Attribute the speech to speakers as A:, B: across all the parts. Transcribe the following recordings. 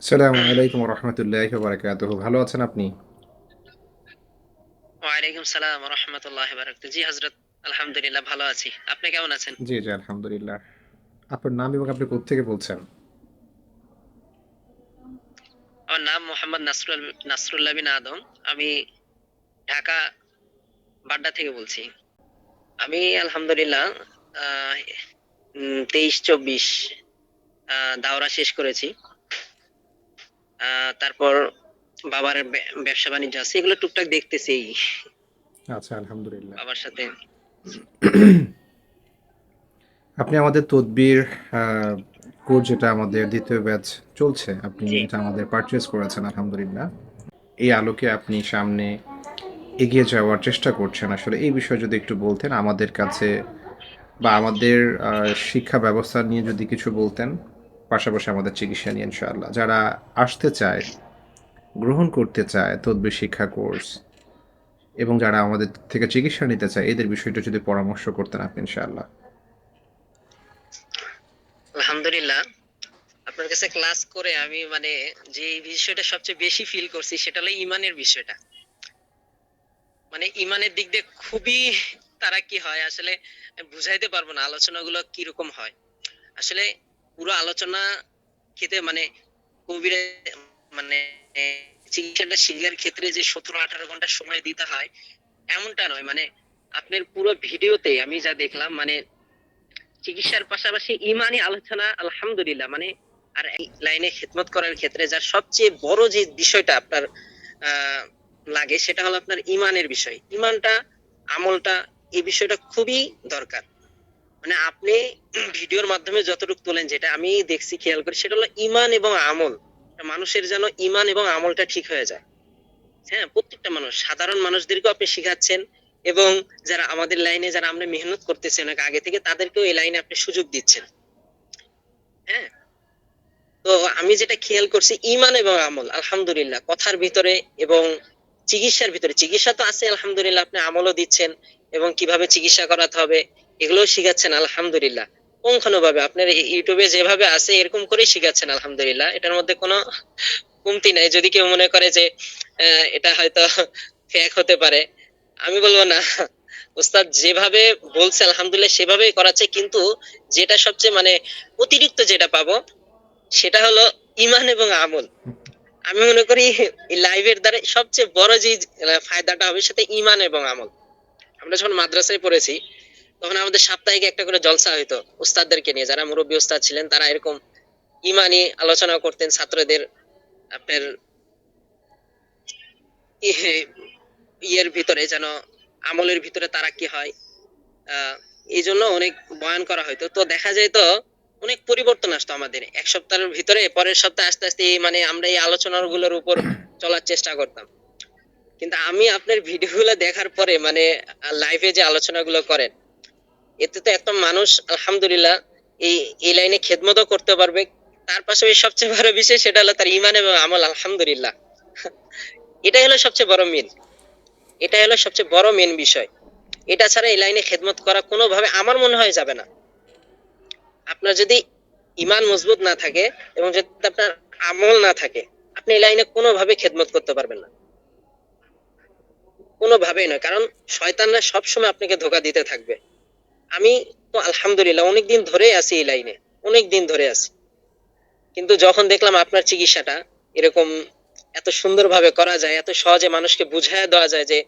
A: আসসালামু আলাইকুম রহমতুল্লাহি ওয়া বারাকাতুহু। ভালো আছেন আপনি?
B: ওয়ালাইকুম সালাম ওয়া রাহমাতুল্লাহি ওয়া বারাকাতুহু। জি হযরত, আলহামদুলিল্লাহ ভালো আছি। আপনি কেমন আছেন?
A: জি, জি আলহামদুলিল্লাহ। আপনার নাম এবং আপনি কোত্থেকে বলছেন?
B: আমার নাম মোহাম্মদ নাসরুল্লাহ বিন আদম। আমি ঢাকা বাড্ডা থেকে বলছি। আমি আলহামদুলিল্লাহ আহ 23-24 দাওরা শেষ করেছি। তারপর বাবার ব্যবসা বাণিজ্য আছে, এগুলো টুকটাক দেখতেছি এই
A: আচ্ছা, আলহামদুলিল্লাহ।
B: বাবার সাথে।
A: আপনি আমাদের তদবির আ কোর্স যেটা আমাদের ২য় ব্যাচ চলছে, আপনি
B: জি,
A: এটা আমাদের পারচেজ করেছেন আলহামদুলিল্লাহ। এই আলোকে আপনি সামনে এগিয়ে যাওয়ার চেষ্টা করছেন। আসলে এই বিষয়ে যদি একটু বলতেন আমাদের কাছে বা আমাদের শিক্ষা ব্যবস্থা নিয়ে যদি কিছু বলতেন, পাশাপাশি আমাদের চিকিৎসা নিয়ে ইনশাআল্লাহ। যারা আসতে চায়, গ্রহণ করতে চায় তদবির শিক্ষা কোর্স এবং যারা আমাদের থেকে চিকিৎসা নিতে চায় এদের বিষয়টা যদি পরামর্শ করতেন আপনি ইনশাআল্লাহ।
B: আলহামদুলিল্লাহ। আপনার কাছে ক্লাস করে আমি মানে যে বিষয়টা সবচেয়ে বেশি ফিল করছি সেটা হলো ইমানের বিষয়টা। মানে ইমানের দিক দিয়ে খুবই তারা কি হয় আসলে বুঝাইতে পারবো না আলোচনাগুলো কিরকম হয়। আসলে পুরো আলোচনা খেতে মানে কবিরে মানে চিকিৎসাটা শিখার ক্ষেত্রে যে 17-18 ঘন্টা সময় দিতে হয় এমনটা নয়। মানে আপনার পুরো ভিডিওতে আমি যা দেখলাম, মানে চিকিৎসার পাশাপাশি ইমানি আলোচনা আলহামদুলিল্লাহ। মানে আর এই লাইনে খেদমত করার ক্ষেত্রে যার সবচেয়ে বড় যে বিষয়টা আপনার আহ লাগে সেটা হলো আপনার ইমানের বিষয়। ইমানটা, আমলটা, এই বিষয়টা খুবই দরকার। মানে আপনি ভিডিওর মাধ্যমে যতটুকু তোলেন, যেটা আমি দেখছি খেয়াল করি, সেটা হলো ইমান এবং আমল। মানুষের যেন ইমান এবং আমলটা ঠিক হয়ে যায়। হ্যাঁ, প্রত্যেকটা মানুষ, সাধারণ মানুষদেরকেও আপনি শিখাচ্ছেন, এবং যারা আমাদের লাইনে যারা আমরা মেহনত করতেছি অনেক আগে থেকে তাদেরকেও এই লাইনে আপনি সুযোগ দিচ্ছেন। হ্যাঁ, তো আমি যেটা খেয়াল করছি ইমান এবং আমল আলহামদুলিল্লাহ কথার ভিতরে এবং চিকিৎসার ভিতরে, চিকিৎসা তো আছে আলহামদুলিল্লাহ, আপনি আমলও দিচ্ছেন এবং কিভাবে চিকিৎসা করাতে হবে এগুলোও শিখাচ্ছেন আলহামদুলিল্লাহ। পুঙ্খানুভাবে আপনার ইউটিউবে যেভাবে আছে এরকম করেই শিখাচ্ছেন আলহামদুলিল্লাহ। এটার মধ্যে কোনো কমতি নাই। যদি কেউ মনে করে যে এটা হয়তো ফেক হতে পারে, আমি বলবো না, উস্তাদ যেভাবে বলছে আলহামদুলিল্লাহ সেভাবেই করাচ্ছে। কিন্তু যেটা সবচেয়ে মানে অতিরিক্ত যেটা পাবো সেটা হলো ইমান এবং আমল। আমি মনে করি এই লাইভের দ্বারা সবচেয়ে বড় যে ফায়দাটা হবে সেটা ইমান এবং আমল। আমরা যখন মাদ্রাসায় পড়েছি তখন আমাদের সাপ্তাহিক একটা করে জলসা হইতো উস্তাদদেরকে নিয়ে, যারা মুরব্বী উস্তাদ ছিলেন তারা এরকম ইমানি আলোচনা করতেন ছাত্রদের। আপনার ইয়ের ভিতরে যেন আমলের ভিতরে তারা কি হয়, আহ এই জন্য অনেক বয়ান করা হয়তো। তো দেখা যায় তো অনেক পরিবর্তন আসতো আমাদের এক সপ্তাহের ভিতরে। পরের সপ্তাহে আস্তে আস্তে মানে আমরা এই আলোচনাগুলোর উপর চলার চেষ্টা করতাম। কিন্তু আমি আপনার ভিডিওগুলো দেখার পরে মানে লাইভে যে আলোচনাগুলো করেন, এতে তো একটা মানুষ আলহামদুলিল্লাহ এই এই লাইনে খেদমতও করতে পারবে। তার পাশাপাশি সবচেয়ে বড় বিষয় সেটা হলো তার ইমান এবং আমল আলহামদুলিল্লাহ। এটাই হলো সবচেয়ে বড় মিল। এটাই হলো সবচেয়ে বড় মেন বিষয়। এটা ছাড়া এই লাইনে খেদমত করা কোনোভাবে আমার মনে হয় যাবে না। আপনার যদি ইমান মজবুত না থাকে এবং যদি আপনার আমল না থাকে, আপনি এই লাইনে কোনোভাবে খেদমত করতে পারবেন না। কোনোভাবেই নয়, কারণ শয়তানরা সবসময় আপনাকে ধোঁকা দিতে থাকবে। আমি তো আলহামদুলিল্লাহ অনেকদিন ধরে আছি এই লাইনে, অনেক দিন ধরে আছি। কিন্তু যখন দেখলাম আপনার চিকিৎসাটা এরকম এত সুন্দরভাবে করা যায়, এত সহজে মানুষকে বুঝাইয়া দেওয়া যায় যে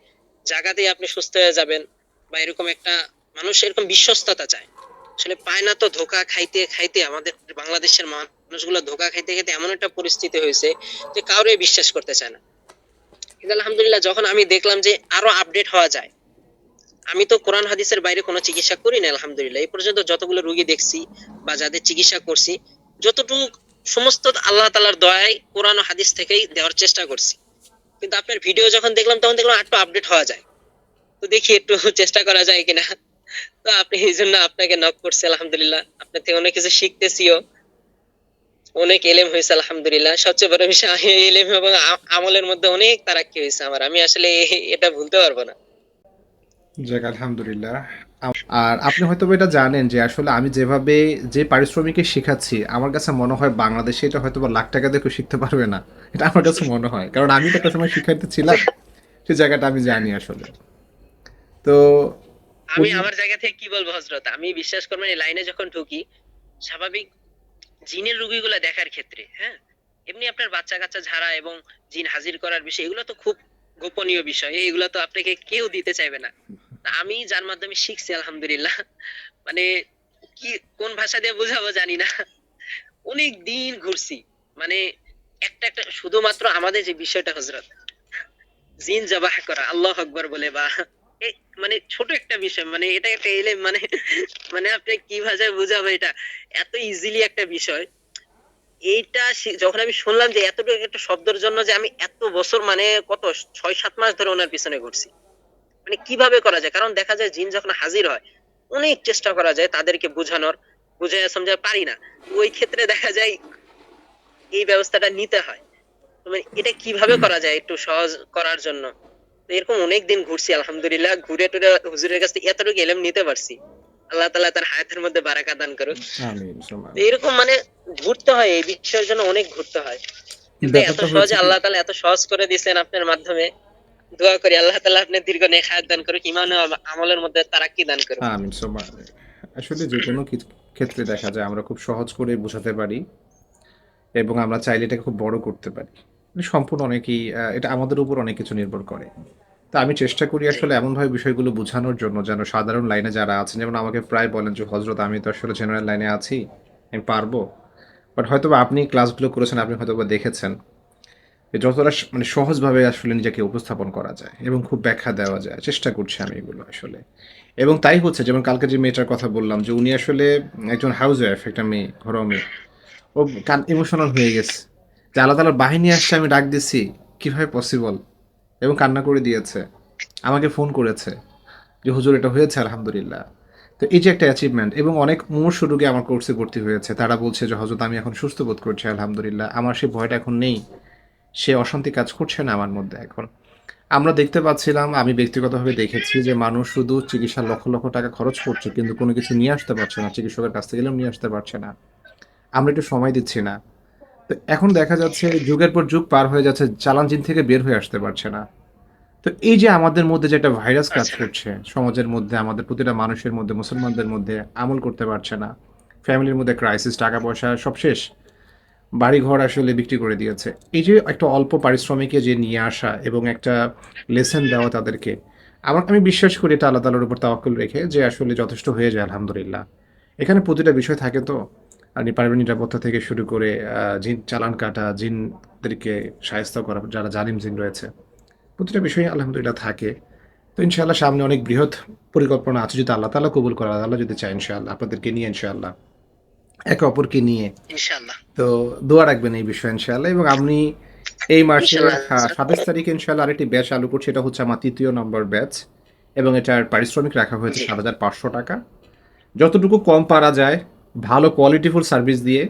B: জায়গাতেই আপনি সুস্থ হয়ে যাবেন, বা এরকম একটা মানুষ এরকম বিশ্বস্ততা চায়। আসলে পায় না তো, ধোঁকা খাইতে খাইতে আমাদের বাংলাদেশের মানুষগুলো ধোঁকা খাইতে খাইতে এমন একটা পরিস্থিতি হয়েছে যে কাউরে বিশ্বাস করতে চায় না। কিন্তু আলহামদুলিল্লাহ যখন আমি দেখলাম যে আরো আপডেট হওয়া যায়, আমি তো কোরআন হাদিসের বাইরে কোনো চিকিৎসা করি না আলহামদুলিল্লাহ। এই পর্যন্ত যতগুলো রোগী দেখছি বা যাদের চিকিৎসা করছি, যতটুকু সমস্ত আল্লাহ তাআলার দয়ায় কোরআন ও হাদিস থেকেই দেওয়ার চেষ্টা করছি। কিন্তু আপনার ভিডিও যখন দেখলাম তখন দেখলাম একটু আপডেট হওয়া যায়। তো দেখি একটু চেষ্টা করা যায় কিনা। তো আপনি এই জন্য আপনাকে নক করছি আলহামদুলিল্লাহ। আপনার থেকে অনেক কিছু শিখতেছিও, অনেক এলেম হয়েছে আলহামদুলিল্লাহ। সবচেয়ে বড় বিষয় এলেম এবং আমলের মধ্যে অনেক তারাক্কি হয়েছে আমার। আমি আসলে এটা ভুলতে পারবো না।
A: যাক আলহামদুলিল্লাহ। আর আপনি হয়তোবা এটা জানেন যে আসলে আমি যেভাবে যে পারিশ্রমিকে শেখাচ্ছি, আমার কাছে মনে হয় বাংলাদেশে এটা হয়তোবা লাখ টাকা দিয়ে কেউ শিখতে পারবে না। এটা আমার কাছে মনে হয়। কারণ আমি তো একটা সময় শিক্ষার্থী ছিলাম। সেই জায়গাটা আমি জানি আসলে। তো
B: আমি
A: উনি
B: আমার জায়গা থেকে কি বলবো হযরত, আমি বিশ্বাস করবেন এই লাইনে যখন ঢুকি, স্বাভাবিক জিনের রোগীগুলা দেখার ক্ষেত্রে, হ্যাঁ, এমনি আপনার বাচ্চা কাচ্চা ঝাড়া এবং জিন হাজির করার বিষয়, এগুলো তো খুব গোপনীয় বিষয়, এগুলো তো আপনাকে কেউ দিতে চাইবে না। তা আমি যার মাধ্যমে শিখছি আলহামদুলিল্লাহ, মানে কি কোন ভাষা দিয়ে বোঝাবো জানি না, অনেক দিন ঘুরছি, মানে একটা একটা শুধুমাত্র আমাদের যে বিষয়টা হযরত, জিন জবাহ করা আল্লাহ আকবার বলে, বা মানে ছোট একটা বিষয়, মানে এটা একটা এলে মানে মানে আপনি কি ভাষায় বুঝাবো এটা, এত ইজিলি একটা বিষয়। এইটা যখন আমি শুনলাম যে এতটুকু একটা শব্দের জন্য যে আমি এত বছর, মানে কত 6-7 মাস ধরে ওনার পিছনে ঘুরছি, মানে কিভাবে করা যায়, কারণ দেখা যায় জিন যখন হাজির হয় অনেক চেষ্টা করা যায় তাদেরকে বোঝানোর, বুঝায় সমঝায় পারি না, ওই ক্ষেত্রে দেখা যায় এই ব্যবস্থাটা নিতে হয়। তো মানে এটা কিভাবে করা যায় একটু সহজ করার জন্য। তো এরকম অনেক দিন ঘুরছি আলহামদুলিল্লাহ, ঘুরে টুরে হুজুরের কাছ থেকে এতটুকু এলেম নিতে পারছি। আল্লাহ তাআলা তার হায়াতের মধ্যে বারাকা দান করুক।
A: আমিন সুমা
B: তো
A: আমিন।
B: এরকম মানে ঘুরতে হয়, এই বিষয়ের জন্য অনেক ঘুরতে হয়, কিন্তু এত
A: ব্যাপারটা হয়েছে
B: সহজে
A: কি
B: আল্লাহ তাআলা এত সহজ করে দিয়েছেন আপনার মাধ্যমে। দোয়া করি আল্লাহ তাআলা আপনার দীর্ঘ নেক হায়াত দান করুক, ঈমান ও আমলের মধ্যে তারাক্কি দান করুক।
A: আমিন সুমা আমিন। আসলে যেকোনো ক্ষেত্রে দেখা যায় আমরা খুব সহজ করে বোঝাতে পারি এবং আমরা চাইলে এটাকে খুব বড় করতে পারি। সম্পূর্ণ অনেকেই এটা আমাদের উপর অনেক কিছু নির্ভর করে। তো আমি চেষ্টা করি
B: জি,
A: আসলে এমনভাবে বিষয়গুলো বোঝানোর জন্য যেন সাধারণ লাইনে যারা আছেন যেমন আমাকে প্রায় বলেন যে, "হজরত আমি তো আসলে জেনারেল লাইনে আছি, আমি পারবো।" বাট হয়তোবা আপনি ক্লাসগুলো করেছেন, আপনি হয়তোবা দেখেছেন যে যতটা মানে সহজভাবে আসলে নিজেকে উপস্থাপন করা যায় এবং খুব ব্যাখ্যা দেওয়া যায়। চেষ্টা করছি আমি এগুলো আসলে। এবং তাই হচ্ছে যেমন কালকে যে মেয়েটার কথা বললাম যে উনি আসলে একজন হাউসওয়াইফ, একটা মেয়ে, ঘরোয়া মেয়ে। ও ইমোশনাল হয়ে গেছে। যে আল্লাহ তাআলার বাহিনী আসছে আমি ডাক দিছি, কিভাবে পসিবল? এবং কান্না করে দিয়েছে। আমাকে ফোন করেছে যে, "হুজুর এটা হয়েছে আলহামদুলিল্লাহ।" তো এই যে একটা অ্যাচিভমেন্ট এবং অনেক মুমূর্ষু রোগী আমার কোর্সে ভর্তি হয়েছে। তারা বলছে যে, "হজরত আমি এখন সুস্থ বোধ করছি আলহামদুলিল্লাহ। আমার সেই ভয়টা এখন নেই। সে অশান্তি কাজ করছে না আমার মধ্যে এখন।" আমরা দেখতে পাচ্ছিলাম, আমি ব্যক্তিগতভাবে দেখেছি যে মানুষ শুধু চিকিৎসার লক্ষ, লক্ষ টাকা খরচ করছে কিন্তু কোনো কিছু নিয়ে আসতে পারছে না। চিকিৎসকের কাছ থেকে গেলেও নিয়ে আসতে পারছে না। আমরা একটু সময় দিচ্ছি না। তো এখন দেখা যাচ্ছে যুগের পর যুগ পার হয়ে যাচ্ছে, চালান জিন থেকে বের হয়ে আসতে পারছে না। তো এই যে আমাদের মধ্যে যে একটা ভাইরাস কাজ
B: পারছে না।
A: করছে, সমাজের মধ্যে আমাদের প্রতিটা মানুষের মধ্যে, মুসলমানদের মধ্যে আমল করতে পারছে না। ফ্যামিলির মধ্যে ক্রাইসিস, টাকা-পয়সা সব শেষ। বাড়িঘর আসলে বিক্রি করে দিয়েছে। এই যে একটা অল্প পারিশ্রমিকে যে নিয়ে আসা এবং একটা লেসন দেওয়া তাদেরকে, আমি বিশ্বাস করি এটা আল্লাহ তাআলার উপর তাওয়াক্কুল রেখে যে আসলে যথেষ্ট হয়ে যায় আলহামদুলিল্লাহ। এখানে প্রতিটা বিষয় থাকে তো। পারিবারিক নিরাপত্তা থেকে শুরু করে জিন চালান কাটা, জিনদেরকে শায়েস্তা করা যারা জালিম জিন রয়েছে। প্রতিটা বিষয়ই আলহামদুলিল্লাহ থাকে। তো ইনশাআল্লাহ সামনে অনেক বৃহৎ পরিকল্পনা আছে যদি আল্লাহ তাআলা কবুল করে, আল্লাহ যদি চায় ইনশাআল্লাহ আপনাদেরকে নিয়ে ইনশাআল্লাহ, একে অপরকে নিয়ে।
B: ইনশাআল্লাহ।
A: তো দোয়া রাখবেন এই বিষয়ে ইনশাআল্লাহ এবং আমি এই মাসের
B: ইনশাআল্লাহ হযরত।
A: ২৭ তারিখে ইনশাআল্লাহ আরেকটি ব্যাচ চালু করছি। এটা হচ্ছে আমার ৩য় নম্বর ব্যাচ এবং এটার পারিশ্রমিক রাখা হয়েছে
B: জি,
A: ৳৭,৫০০। যতটুকু কম পারা যায়, ভালো কোয়ালিটিফুল সার্ভিস দিয়ে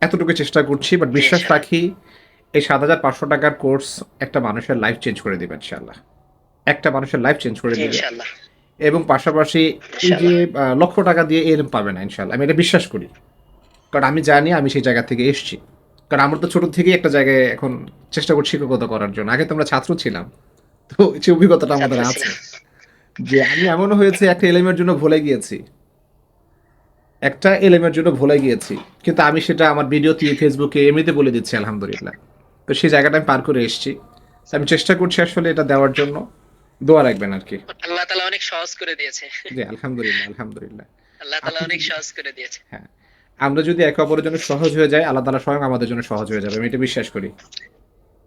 A: এতটুকু চেষ্টা করছি। বাট
B: জি
A: বিশ্বাস
B: ইনশাআল্লাহ।
A: রাখি এই ৳৭,৫০০ কোর্স একটা মানুষের লাইফ চেঞ্জ করে দিবে ইনশাআল্লাহ। একটা মানুষের লাইফ চেঞ্জ করে
B: জি
A: দিবে
B: ইনশাআল্লাহ।
A: এবং পাশাপাশি এই যে
B: ইনশাআল্লাহ।
A: লক্ষ টাকা দিয়ে এরম পাবে না ইনশাআল্লাহ। আমি এটা বিশ্বাস করি। কারণ আমি জানি আমি সেই জায়গা থেকে এসছি। কারণ আমরা তো ছোট থেকেই একটা জায়গায় এখন চেষ্টা করছি শিক্ষকতা করার জন্য। আগে তো আমরা ছাত্র ছিলাম। তো সেই অভিজ্ঞতাটা আমাদের
B: ছাত্র
A: আছে।
B: ছিলাম।
A: যে আমি এমনও হয়েছে একটা এলেমের জন্য ভুলে গিয়েছি। একটা এলেমের জন্য ভুলে গিয়েছি। কিন্তু আমি সেটা আমার ভিডিওতে, ফেসবুকে এমনিতে বলে দিচ্ছি আলহামদুলিল্লাহ। তো সেই জায়গাটা আমি পার করে এসেছি। তো আমি চেষ্টা করছি আসলে এটা দেওয়ার জন্য। দোয়া রাখবেন আরকি।
B: আল্লাহ তাআলা অনেক সহজ করে দিয়েছে।
A: জি, আলহামদুলিল্লাহ, আলহামদুলিল্লাহ।
B: আল্লাহ তাআলা
A: আপনি
B: অনেক
A: যদি
B: সহজ করে দিয়েছে।
A: হ্যাঁ, আমরা যদি একে অপরের জন্য সহজ হয়ে যাই, আল্লাহ তাআলা স্বয়ং আমাদের জন্য সহজ হয়ে যাবে। আমি এটা বিশ্বাস করি।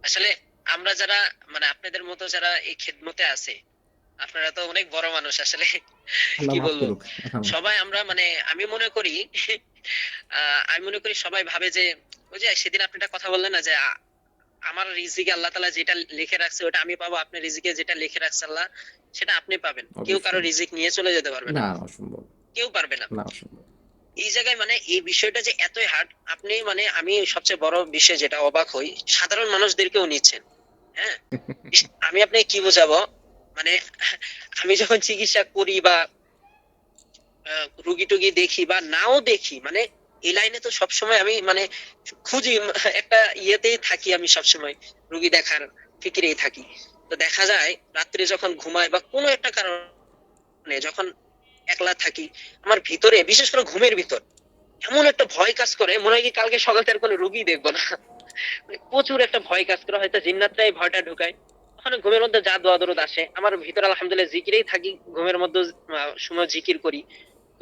B: আসলে আমরা যারা, মানে আপনাদের মতো যারা এই খেদমতে আছে, আপনারা তো অনেক বড় মানুষ আসলে।
A: আল্লাহ
B: কি
A: মাফ
B: বলবো,
A: করুক। আলহামদুলিল্লাহ।
B: সবাই আমরা মানে আমি মনে করি আমি মনে করি সবাই ভাবে যে ওই যে সেদিন আপনি একটা কথা বললেন না যে আমার রিজিকে আল্লাহ তাআলা যেটা লিখে রাখছে ওটা আমি পাবো, আপনার রিজিকে যেটা লিখে রাখছে আল্লাহ সেটা আপনি পাবেন, কেউ কারো
A: অবশ্যই।
B: রিজিক নিয়ে চলে যেতে পারবে না,
A: না, অসম্ভব।
B: কেউ পারবে না।
A: না, অসম্ভব।
B: এই জায়গায় মানে এই বিষয়টা যে এতই হার্ড, আপনি মানে আমি সবচেয়ে বড় বিষয় যেটা অবাক হই, সাধারণ মানুষদেরকেও নিচ্ছেন। হ্যাঁ, আমি আপনাকে কি বোঝাবো, মানে আমি যখন চিকিৎসা করি বা রুগী টুগী দেখি বা নাও দেখি, মানে এই লাইনে তো সবসময় আমি মানে খুঁজি, একটা ইয়েতেই থাকি আমি সবসময়, রুগী দেখার ফিকিরেই থাকি। তো দেখা যায় রাত্রে যখন ঘুমায় বা কোনো একটা কারণে যখন একলা থাকি, আমার ভিতরে বিশেষ করে ঘুমের ভিতর এমন একটা ভয় কাজ করে, মনে হয় কি কালকে সকাল থেকে আর কোনো রুগী দেখবো না। মানে প্রচুর একটা ভয় কাজ করে, হয়তো জিন্নাতরাই ভয়টা ঢুকায়। ওখানে ঘুমের মধ্যে যা দোয়া দরুদ আসে, আমার ভিতরে আলহামদুলিল্লাহ জিকিরেই থাকি, ঘুমের মধ্যে সময় জিকির করি।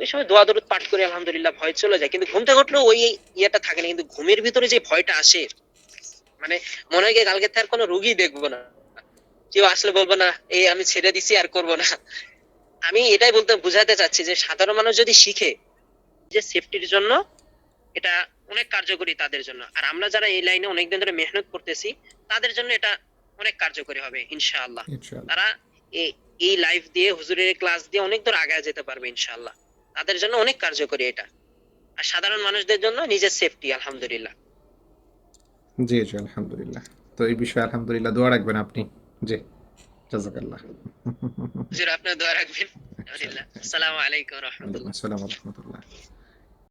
B: ওই সময় দোয়া দরুদ পাঠ করে আলহামদুলিল্লাহ ভয় চলে যায়, কিন্তু ঘুম থেকে উঠলেও ওই ইয়েটা থাকে না, কিন্তু ঘুমের ভিতরে যে ভয়টা আসে, মানে মনে হয় কি কালকে তার কোনো রুগী দেখবো না, কেউ আসলে বলবো না এই আমি ছেড়ে দিছি আর করবো না। আমি এটাই বলতে বুঝাতে চাচ্ছি যে সাধারণ মানুষ যদি শিখে যে সেফটির জন্য, এটা অনেক কার্যকরী তাদের জন্য। আর আমরা যারা এই লাইনে অনেকদিন ধরে মেহনত করতেছি, তাদের জন্য এটা অনেক কার্যকরী হবে ইনশাআল্লাহ।
A: ইনশাআল্লাহ।
B: তারা এই এই লাইফ দিয়ে হুজুরের ক্লাস দিয়ে অনেক দূর আগায় যেতে পারবে ইনশাআল্লাহ। তাদের জন্য অনেক কার্যকরী এটা। আর সাধারণ মানুষদের জন্য নিজের সেফটি আলহামদুলিল্লাহ।
A: জি, জি, আলহামদুলিল্লাহ। তো এই বিষয়ে আলহামদুলিল্লাহ দোয়া রাখবেন আপনি। জি, জাযাকাল্লাহ।
B: হুজুর আপনার দোয়া রাখবেন। আলহামদুলিল্লাহ।
A: ইনশাআল্লাহ।
B: আসসালামু আলাইকুম
A: ওয়ালাইকুম
B: রহমতুল্লাহ।
A: আসসালাম ওয়া রাহমাতুল্লাহ।